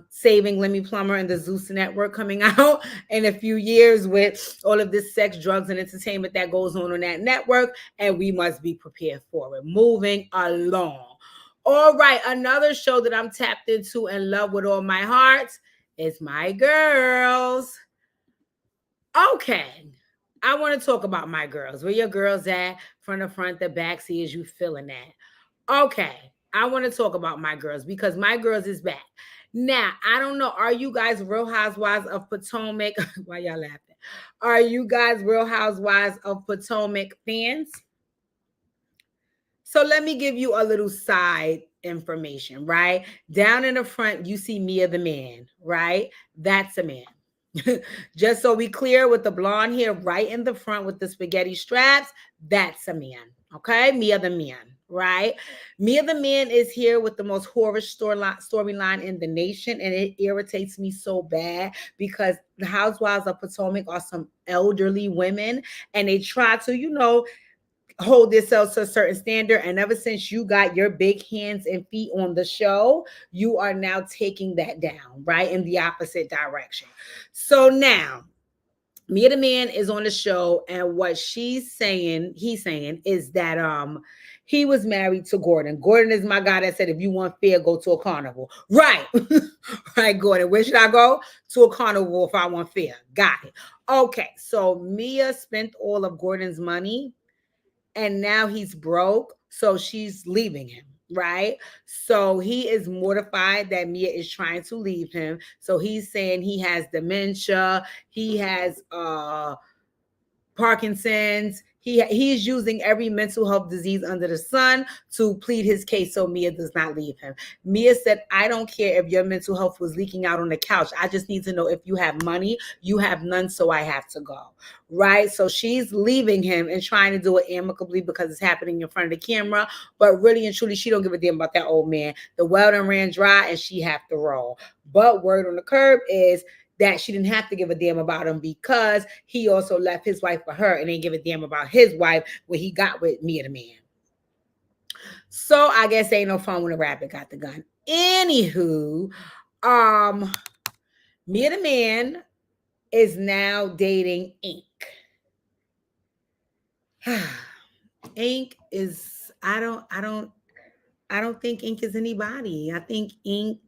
[SPEAKER 1] Saving Lemmy Plummer and the Zeus Network coming out in a few years with all of this sex, drugs, and entertainment that goes on that network, and we must be prepared for it. Moving along. All right, another show that I'm tapped into and love with all my heart is My Girls. Okay, I want to talk about My Girls. Where your girls at? From the front, the back, see as you feeling that. Okay. I want to talk about My Girls because My Girls is back. Now, I don't know. Are you guys Real Housewives of Potomac? Why y'all laughing? Are you guys Real Housewives of Potomac fans? So let me give you a little side information, right? Down in the front, you see Mia the man, right? That's a man. Just so we clear, with the blonde hair right in the front with the spaghetti straps, that's a man. Okay, Mia the man. Right? Mia the man is here with the most horror storyline in the nation, and it irritates me so bad because the Housewives of Potomac are some elderly women, and they try to, hold yourself to a certain standard. And ever since you got your big hands and feet on the show, you are now taking that down, right? In the opposite direction. So now Mia the Man is on the show, and what he's saying is that he was married to Gordon. Gordon is my guy that said, if you want fair, go to a carnival. Right. Right, Gordon. Where should I go? To a carnival if I want fair. Got it. Okay. So Mia spent all of Gordon's money and now he's broke. So she's leaving him, right? So he is mortified that Mia is trying to leave him. So he's saying he has dementia, he has Parkinson's. He's using every mental health disease under the sun to plead his case so Mia does not leave him. Mia said, I don't care if your mental health was leaking out on the couch. I just need to know if you have money. You have none, so I have to go. Right? So she's leaving him and trying to do it amicably because it's happening in front of the camera. But really and truly, she don't give a damn about that old man. The well done ran dry and she have to roll. But word on the curb is that she didn't have to give a damn about him because he also left his wife for her and didn't give a damn about his wife when he got with Mia the Man. So I guess ain't no fun when a rabbit got the gun. Anywho, Mia the Man is now dating Ink. Ink is, I don't think Ink is anybody. I think Ink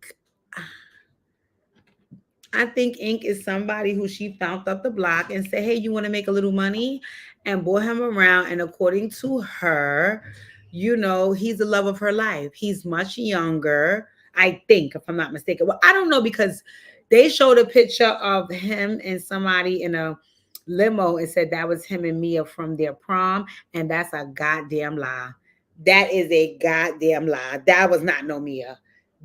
[SPEAKER 1] is somebody who she found up the block and said, hey, you want to make a little money? And brought him around. And according to her, you know, he's the love of her life. He's much younger, I think, if I'm not mistaken. Well, I don't know because they showed a picture of him and somebody in a limo and said that was him and Mia from their prom. And that's a goddamn lie. That is a goddamn lie. That was not no Mia.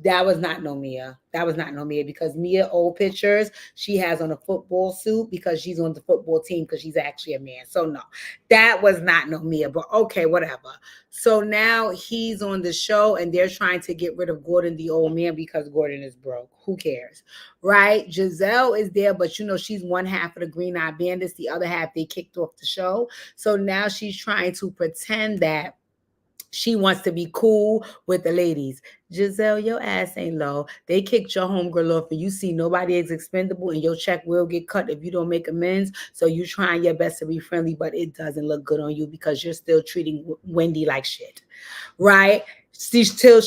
[SPEAKER 1] That was not no Mia. That was not no Mia because Mia old pictures she has on a football suit because she's on the football team because she's actually a man. So no, that was not no Mia. But okay, whatever. So now he's on the show and they're trying to get rid of Gordon, the old man, because Gordon is broke. Who cares, right? Giselle is there, but you know she's one half of the Green Eyed Bandits. The other half they kicked off the show. So now she's trying to pretend that she wants to be cool with the ladies. Giselle, your ass ain't low. They kicked your homegirl off and you see nobody is expendable and your check will get cut if you don't make amends. So you trying your best to be friendly, but it doesn't look good on you because you're still treating Wendy like shit, right? She's still,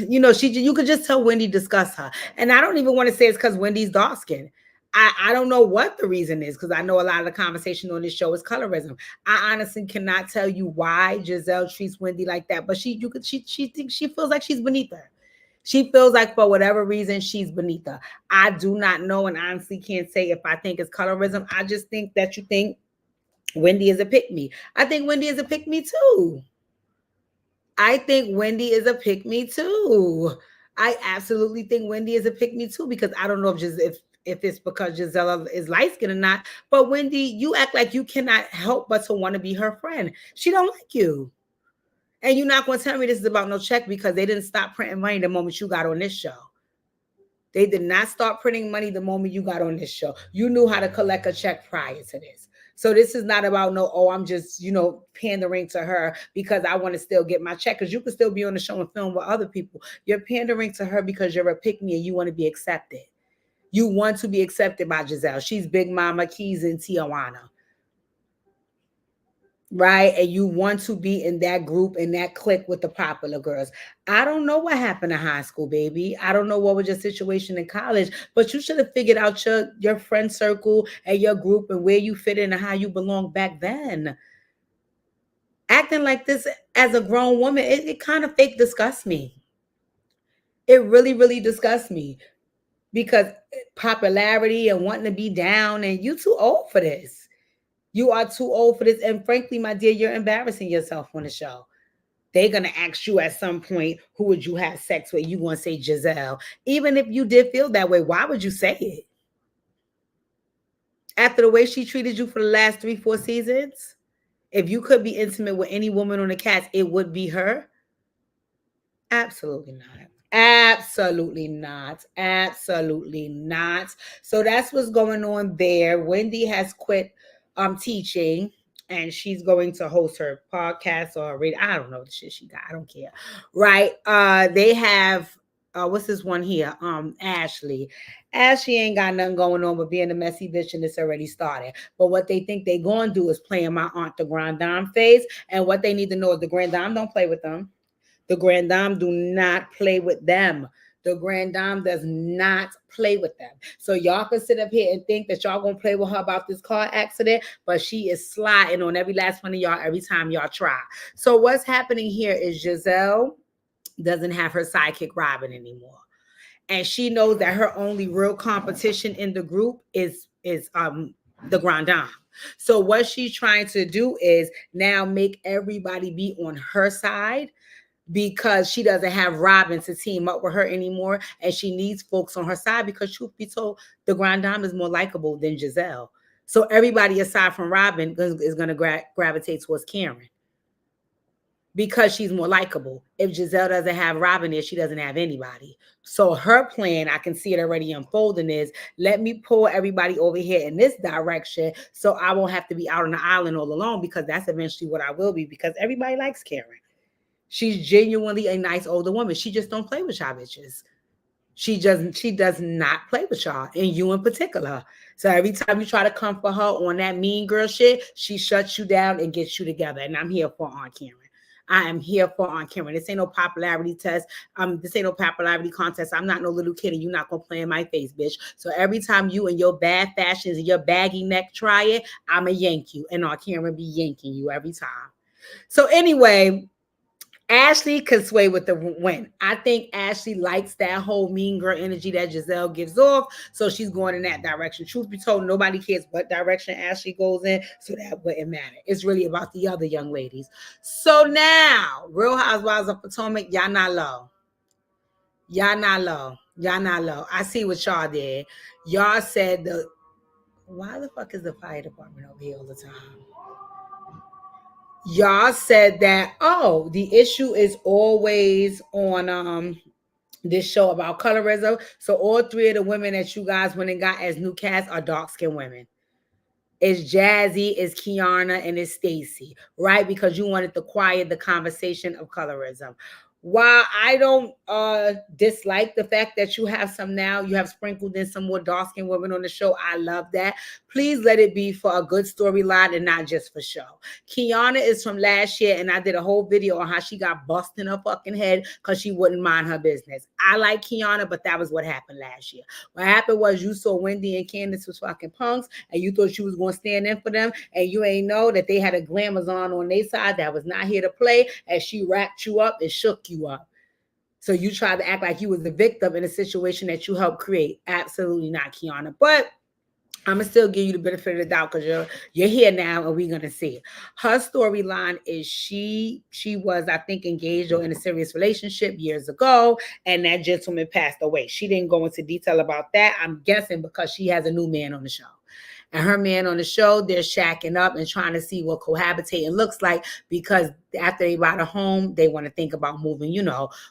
[SPEAKER 1] you know, you could just tell Wendy discuss her. And I don't even want to say it's because Wendy's dark skinned. I don't know what the reason is because I know a lot of the conversation on this show is colorism. I honestly cannot tell you why Giselle treats Wendy like that, but she thinks she feels like she's beneath her. She feels like for whatever reason she's beneath her. I do not know and honestly can't say if I think it's colorism. I just think that you think Wendy is a pick-me. I think Wendy is a pick-me too. I think Wendy is a pick-me too. I absolutely think Wendy is a pick-me too because I don't know if it's because Gisela is light-skinned or not, but Wendy, you act like you cannot help but to want to be her friend. She don't like you. And you're not going to tell me this is about no check because they didn't stop printing money the moment you got on this show. They did not start printing money the moment you got on this show. You knew how to collect a check prior to this. So this is not about no, oh, I'm just, you know, pandering to her because I want to still get my check. Because you can still be on the show and film with other people. You're pandering to her because you're a pick-me and you want to be accepted. You want to be accepted by Giselle. She's Big Mama Keys in Tijuana. Right? And you want to be in that group, in that clique with the popular girls. I don't know what happened in high school, baby. I don't know what was your situation in college, but you should have figured out your friend circle and your group and where you fit in and how you belong back then. Acting like this as a grown woman, it kind of fake disgusts me. It really, really disgusts me. Because popularity and wanting to be down, and you too old for this. You are too old for this. And frankly, my dear, you're embarrassing yourself on the show. They're going to ask you at some point, who would you have sex with? You going to say Giselle. Even if you did feel that way, why would you say it? After the way she treated you for the last 3-4 seasons, if you could be intimate with any woman on the cast, it would be her. Absolutely not. Absolutely not. Absolutely not. So that's what's going on there. Wendy has quit teaching. and she's going to host her podcast or radio. I don't know the shit she got. I don't care. Right. They have what's this one here? Ashley. Ashley ain't got nothing going on but being a messy bitch, and it's already started. But what they think they gonna do is play in my aunt the Grand Dame phase. And what they need to know is the Grand Dame don't play with them. The Grand Dame do not play with them. The Grand Dame does not play with them. So y'all can sit up here and think that y'all gonna play with her about this car accident, but she is sliding on every last one of y'all every time y'all try. So what's happening here is Giselle doesn't have her sidekick Robin anymore. And she knows that her only real competition in the group is the Grand Dame. So what she's trying to do is now make everybody be on her side, because she doesn't have Robin to team up with her anymore, and she needs folks on her side because, truth be told, the Grand Dame is more likable than Giselle. So everybody aside from Robin is going to gravitate towards Karen because she's more likable. If Giselle doesn't have Robin there, she doesn't have anybody. So her plan, I can see it already unfolding, is let me pull everybody over here in this direction so I won't have to be out on the island all alone, because that's eventually what I will be, because everybody likes Karen. She's genuinely a nice older woman. She just don't play with y'all bitches. She does not play with y'all, and you in particular. So every time you try to come for her on that mean girl shit, she shuts you down and gets you together. And I'm here for Aunt Karen. I am here for Aunt Karen. This ain't no popularity test. This ain't no popularity contest. I'm not no little kid, and you're not gonna play in my face, bitch. So every time you and your bad fashions and your baggy neck try it, I'ma yank you, and Aunt Karen be yanking you every time. So anyway, Ashley could sway with the win. I think Ashley likes that whole mean girl energy that Giselle gives off, so she's going in that direction. Truth be told, nobody cares what direction Ashley goes in, so that wouldn't matter. It's really about the other young ladies. So now, Real Housewives of Potomac, y'all not low. Y'all not low. Y'all not low. I see what y'all did. Y'all said why the fuck is the fire department over here all the time? Y'all said that, oh, the issue is always on this show about colorism. So all three of the women that you guys went and got as new cast are dark-skinned women. It's Jazzy, it's Kiana, and it's Stacey, right? Because you wanted to quiet the conversation of colorism. While I don't dislike the fact that you have some now, you have sprinkled in some more dark-skinned women on the show. I love that. Please let it be for a good storyline and not just for show. Kiana is from last year, and I did a whole video on how she got busted in her fucking head because she wouldn't mind her business. I like Kiana, but that was what happened last year. What happened was you saw Wendy and Candace was fucking punks, and you thought she was going to stand in for them, and you ain't know that they had a glamazon on their side that was not here to play, and she wrapped you up and shook you up. So you tried to act like you was the victim in a situation that you helped create. Absolutely not, Kiana. But I'm gonna still give you the benefit of the doubt because you're here now and we're gonna see it. Her storyline is she was, I think, engaged or in a serious relationship years ago, and that gentleman passed away. She didn't go into detail about that. I'm guessing because she has a new man on the show. And her man on the show, they're shacking up and trying to see what cohabitating looks like, because after they buy the home, they want to think about moving,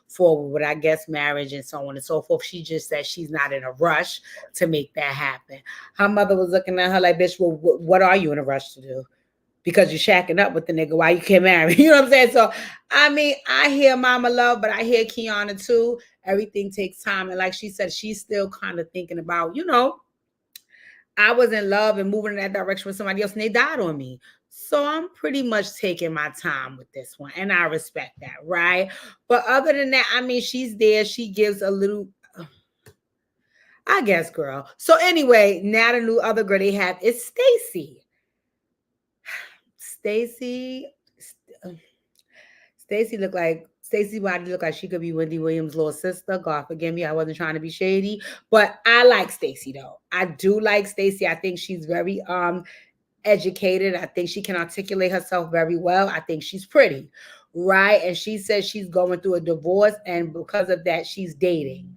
[SPEAKER 1] forward with, I guess, marriage and so on and so forth. She just said she's not in a rush to make that happen. Her mother was looking at her like, bitch, well, what are you in a rush to do? Because you're shacking up with the nigga, why you can't marry? You know what I'm saying? So, I mean, I hear Mama Love, but I hear Kiana too. Everything takes time. And like she said, she's still kind of thinking about, I was in love and moving in that direction with somebody else, and they died on me. So I'm pretty much taking my time with this one, and I respect that, right? But other than that, I mean, she's there. She gives a little, I guess, girl. So anyway, now the new other girl they have is Stacey. Stacey body looked like she could be Wendy Williams' little sister. God forgive me, I wasn't trying to be shady, but I like Stacey though. I do like Stacey. I think she's very educated. I think she can articulate herself very well. I think she's pretty, right? And she says she's going through a divorce, and because of that, she's dating.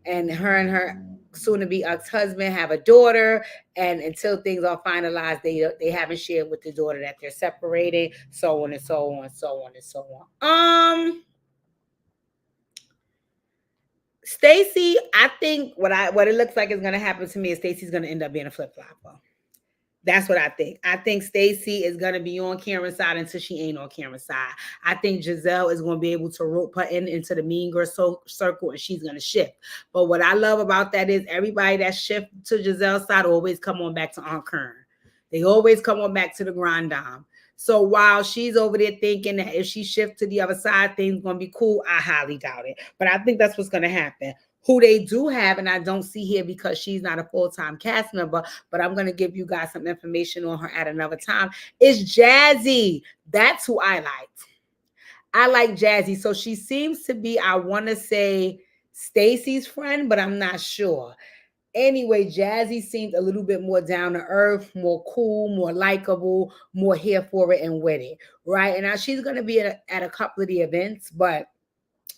[SPEAKER 1] And her soon-to-be ex-husband have a daughter, and until things are finalized, they haven't shared with the daughter that they're separating, so on and so on, so on and so on. Stacey, I think what it looks like is going to happen to me is Stacey's going to end up being a flip-flopper. That's what I think. I think Stacey is gonna be on Karen's side until she ain't on Karen's side. I think Giselle is gonna be able to rope her into the mean girl circle, and she's gonna shift. But what I love about that is everybody that shift to Giselle's side always come on back to Aunt Kern. They always come on back to the Grand Dame. So while she's over there thinking that if she shifts to the other side, things gonna be cool, I highly doubt it. But I think that's what's gonna happen. Who they do have, and I don't see here because she's not a full-time cast member, but I'm going to give you guys some information on her at another time, is Jazzy. That's who I liked. I like Jazzy. So she seems to be, I want to say, Stacey's friend, but I'm not sure. Anyway, Jazzy seemed a little bit more down to earth, more cool, more likable, more here for it and with it, right? And now she's going to be at a couple of the events, but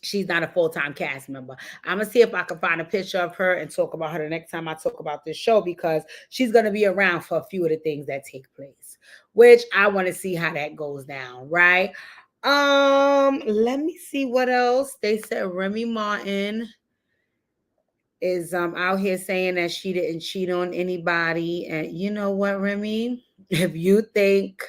[SPEAKER 1] she's not a full-time cast member. I'm gonna see if I can find a picture of her and talk about her the next time I talk about this show, because she's gonna be around for a few of the things that take place, which I want to see how that goes down, right? Let me see what else. They said Remy Martin is out here saying that she didn't cheat on anybody. And you know what, Remy? If you think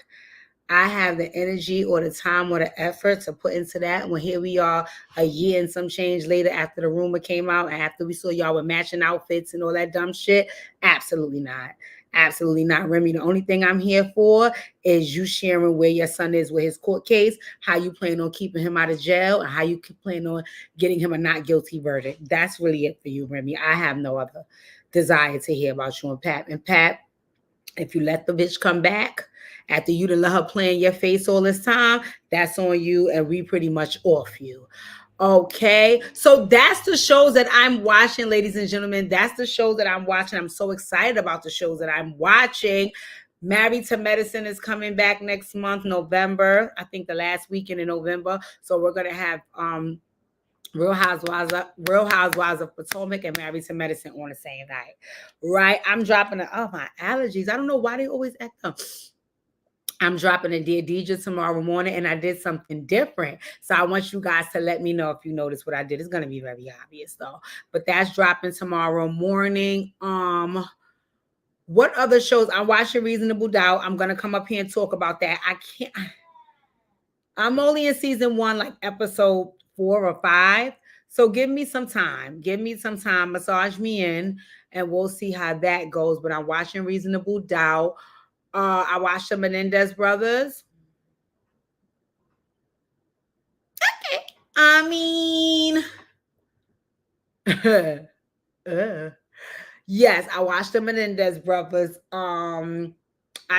[SPEAKER 1] I have the energy or the time or the effort to put into that, when here we are a year and some change later after the rumor came out and after we saw y'all with matching outfits and all that dumb shit, absolutely not. Absolutely not, Remy. The only thing I'm here for is you sharing where your son is with his court case, how you plan on keeping him out of jail, and how you plan on getting him a not guilty verdict. That's really it for you, Remy. I have no other desire to hear about you and Pat. And Pat, if you let the bitch come back after you done let her play in your face all this time, that's on you, and we pretty much off you. Okay, so that's the shows that I'm watching, ladies and gentlemen. That's the shows that I'm watching. I'm so excited about the shows that I'm watching. Married to Medicine is coming back next month, November. I think the last weekend in November. So we're gonna have Real Housewives of Potomac and Married to Medicine on the same night, right? I'm dropping my allergies. I don't know why they always act up. I'm dropping a Dear Deidre tomorrow morning, and I did something different. So I want you guys to let me know if you notice what I did. It's going to be very obvious, though. But that's dropping tomorrow morning. What other shows? I'm watching Reasonable Doubt. I'm going to come up here and talk about that. I'm only in season 1, like episode 4 or 5. So give me some time. Give me some time. Massage me in, and we'll see how that goes. But I'm watching Reasonable Doubt. I watched the Menendez brothers. Okay. I mean, yes, I watched the Menendez brothers. I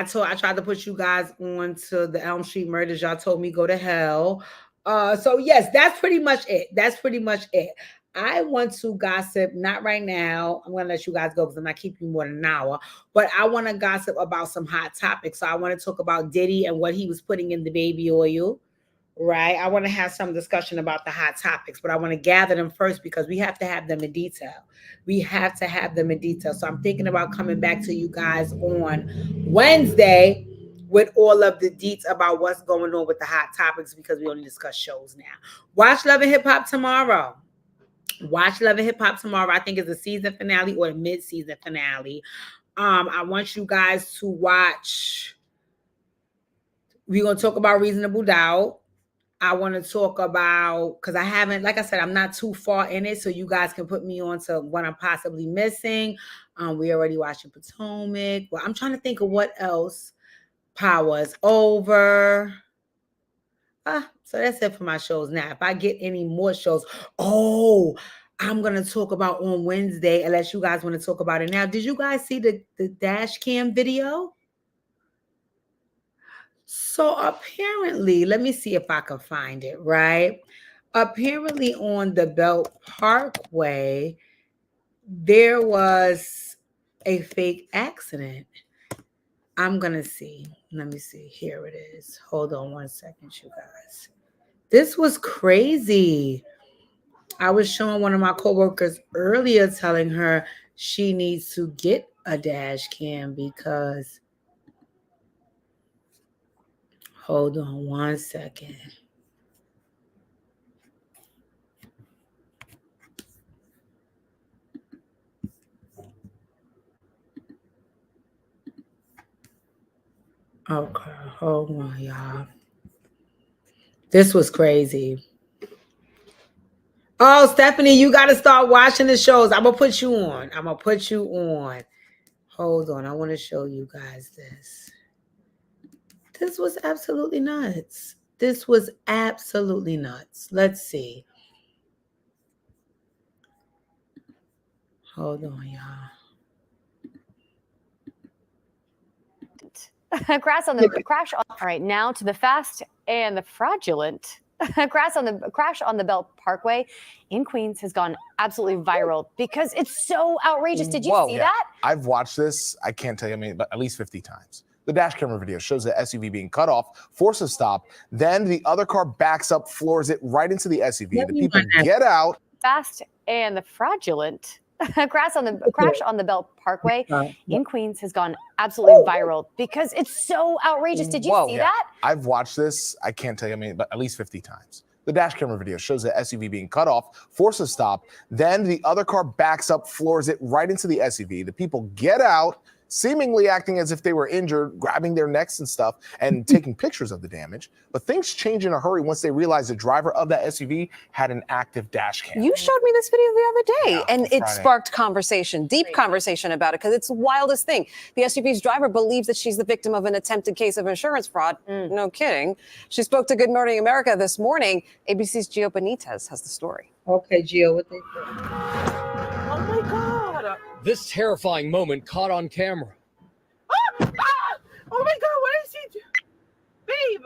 [SPEAKER 1] tried to put you guys on to the Elm Street Murders. Y'all told me go to hell. So yes, that's pretty much it. That's pretty much it. I want to gossip, not right now. I'm going to let you guys go because I'm not keeping you more than an hour. But I want to gossip about some hot topics. So I want to talk about Diddy and what he was putting in the baby oil, right? I want to have some discussion about the hot topics, but I want to gather them first because we have to have them in detail. We have to have them in detail. So I'm thinking about coming back to you guys on Wednesday with all of the deets about what's going on with the hot topics, because we only discuss shows now. Watch Love and Hip Hop tomorrow. Watch Love and Hip Hop tomorrow. I think it's the season finale or the mid-season finale. I want you guys to watch. We're going to talk about Reasonable Doubt. I want to talk about, because I haven't, like I said, I'm not too far in it, so you guys can put me on to what I'm possibly missing. We already watching Potomac. Well, I'm trying to think of what else. Power is over. So that's it for my shows now. If I get any more shows, I'm going to talk about on Wednesday, unless you guys want to talk about it now. Did you guys see the dash cam video? So apparently, let me see if I can find it, right? Apparently on the Belt Parkway, there was a fake accident. I'm going to see. Let me see. Here it is. Hold on one second, you guys. This was crazy. I was showing one of my coworkers earlier, telling her she needs to get a dash cam because, hold on one second. Okay, hold on, y'all. This was crazy. Oh, Stephanie, you got to start watching the shows. I'm going to put you on. Hold on. I want to show you guys this. This was absolutely nuts. Let's see. Hold on, y'all.
[SPEAKER 3] Crash on the crash. All right, now to the fast and the fraudulent. Crash on the Belt Parkway in Queens has gone absolutely viral because it's so outrageous. Did you see that?
[SPEAKER 4] I've watched this, I can't tell you, but at least 50 times. The dash camera video shows the SUV being cut off, forced to stop. Then the other car backs up, floors it right into the SUV. The people get out.
[SPEAKER 3] Fast and the fraudulent. Crash on the Belt Parkway in Queens has gone absolutely viral because it's so outrageous. Did you see that?
[SPEAKER 4] I've watched this, I can't tell you, but at least 50 times. The dash camera video shows the SUV being cut off, forced to stop. Then the other car backs up, floors it right into the SUV. The people get out, seemingly acting as if they were injured, grabbing their necks and stuff, and taking pictures of the damage. But things change in a hurry once they realize the driver of that SUV had an active dash cam.
[SPEAKER 5] You showed me this video the other day, and it sparked conversation, deep conversation about it, because it's the wildest thing. The SUV's driver believes that she's the victim of an attempted case of insurance fraud. No kidding. She spoke to Good Morning America this morning. ABC's Gio Benitez has the story.
[SPEAKER 1] Okay, Gio, what they say?
[SPEAKER 6] Oh my God.
[SPEAKER 7] This terrifying moment caught on camera.
[SPEAKER 6] Oh my God, what is he doing?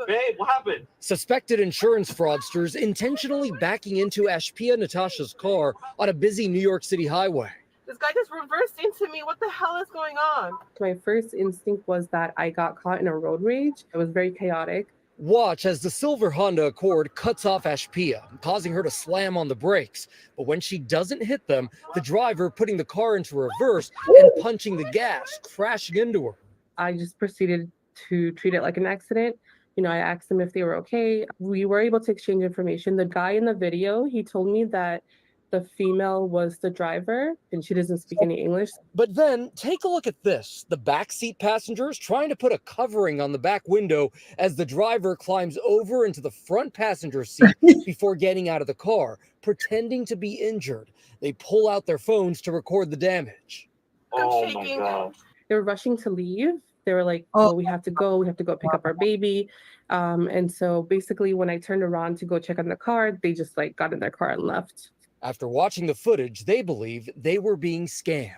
[SPEAKER 6] Babe, what happened?
[SPEAKER 7] Suspected insurance fraudsters intentionally backing into Ashpia Natasha's car on a busy New York City highway.
[SPEAKER 6] This guy just reversed into me. What the hell is going on?
[SPEAKER 8] My first instinct was that I got caught in a road rage. It was very chaotic.
[SPEAKER 7] Watch as the silver Honda Accord cuts off Ashpia, causing her to slam on the brakes. But when she doesn't hit them, the driver putting the car into reverse and punching the gas, crashing into her.
[SPEAKER 8] I just proceeded to treat it like an accident. You know, I asked them if they were okay. We were able to exchange information. The guy in the video, he told me that the female was the driver and she doesn't speak any English.
[SPEAKER 7] But then take a look at this. The backseat passengers trying to put a covering on the back window as the driver climbs over into the front passenger seat before getting out of the car, pretending to be injured. They pull out their phones to record the damage.
[SPEAKER 6] Oh my God.
[SPEAKER 8] They were rushing to leave. They were like, oh, we have to go pick up our baby. And so basically when I turned around to go check on the car, they just like got in their car and left.
[SPEAKER 7] After watching the footage, they believe they were being scammed.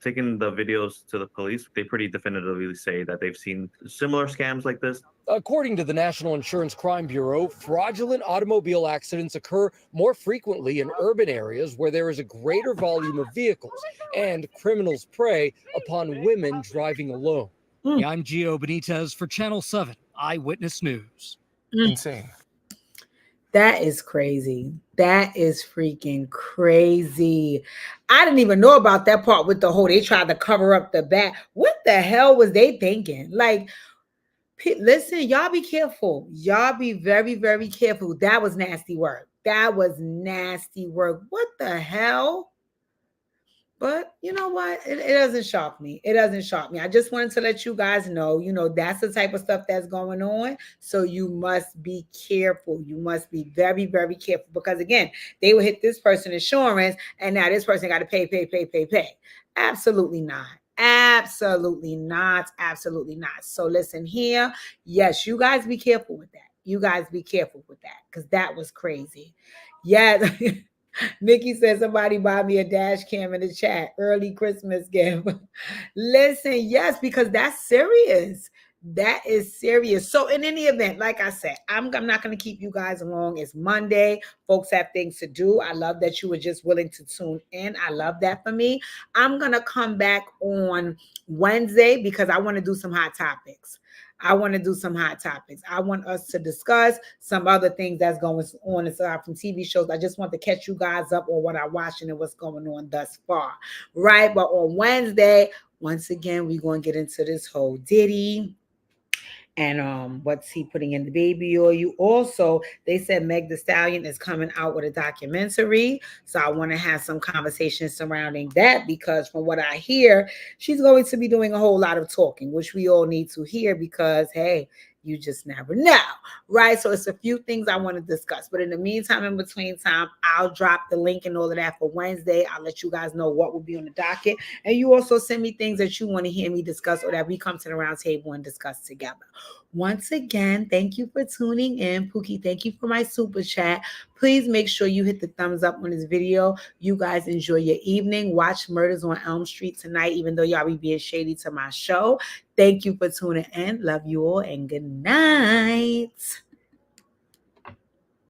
[SPEAKER 9] Taking the videos to the police, they pretty definitively say that they've seen similar scams like this.
[SPEAKER 7] According to the National Insurance Crime Bureau, fraudulent automobile accidents occur more frequently in urban areas where there is a greater volume of vehicles, and criminals prey upon women driving alone. I'm Gio Benitez for Channel 7 Eyewitness News.
[SPEAKER 4] Insane.
[SPEAKER 1] That is crazy. That is freaking crazy. I didn't even know about that part with the whole, they tried to cover up the back. What the hell was they thinking? Like, listen, y'all be careful. Y'all be very, very careful. That was nasty work. What the hell? But you know what? It doesn't shock me. I just wanted to let you guys know, that's the type of stuff that's going on. So you must be careful. You must be very, very careful because again, they will hit this person insurance and now this person got to pay. Absolutely not. Absolutely not. So listen here. Yes, you guys be careful with that. Because that was crazy. Yeah. Nikki said somebody buy me a dash cam in the chat. Early Christmas gift. Listen, yes, because that's serious. That is serious. So in any event, like I said, I'm not going to keep you guys long. It's Monday. Folks have things to do. I love that you were just willing to tune in. I love that for me. I'm going to come back on Wednesday because I want to do some hot topics. I want us to discuss some other things that's going on aside from TV shows. I just want to catch you guys up on what I'm watching and what's going on thus far. Right. But on Wednesday, once again, we're going to get into this whole Diddy and what's he putting in the baby oil. You also, they said Meg Thee Stallion is coming out with a documentary, so I want to have some conversations surrounding that, because from what I hear, she's going to be doing a whole lot of talking, which we all need to hear, because hey, you just never know, right? So it's a few things I want to discuss. But in the meantime, in between time, I'll drop the link and all of that for Wednesday. I'll let you guys know what will be on the docket. And you also send me things that you want to hear me discuss, or that we come to the round table and discuss together. Once again, thank you for tuning in. Pookie, thank you for my super chat. Please make sure you hit the thumbs up on this video. You guys enjoy your evening. Watch Murders on Elm Street tonight, even though y'all be being shady to my show. Thank you for tuning in. Love you all, and good night.